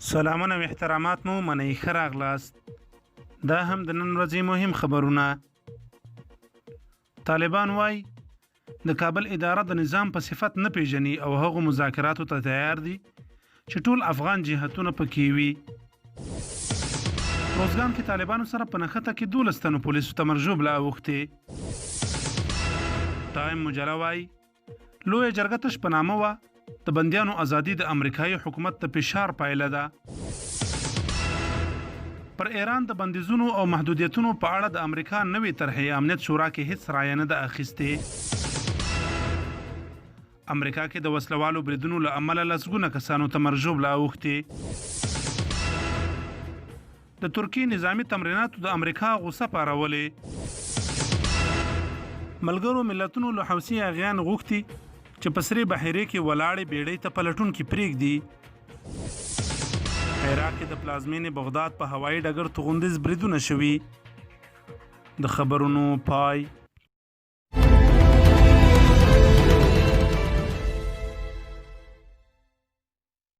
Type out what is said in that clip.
سلامونه او احترامات مو منئ ښه راغلاست. دا هم د نن ورځې مهم خبرونه. طالبان وایي د کابل اداره د نظام په صفت نه پیژني او هغو مذاکراتو ته تیار دي چې ټول افغان جهتونه پکې وي. روزګان کې طالبانو سره په نښته کې 12 تنو پولیسو ته مرجوب لا اوښتې. ټایم مجله وایي لویه جرګه تش په نامه وه د بندیانو ازادي د امریکایي حکومت د فشار پایله ده. پر ایران د بندیزونو او محدودیتونو په اړه د امریکا نوې طرحې امنیت شورا کې هیڅ رایه نه ده اخیستې. امریکا کې د وسلوالو بریدونو له امله لسګونه کسانو ته مرجوب لا اوښتې. د ترکیې نظامي تمریناتو د امریکا غوسه پارولې. ملګرو ملتونو له حوثي اغیان غوښتي چې په سرې بحیرې کې ولاړې بیړۍ ته پلټونکي پرېږدي. عراق کې د پلازمینې بغداد په هوایي ډګر توغندیز بریدونه شوي. د خبرونو پای.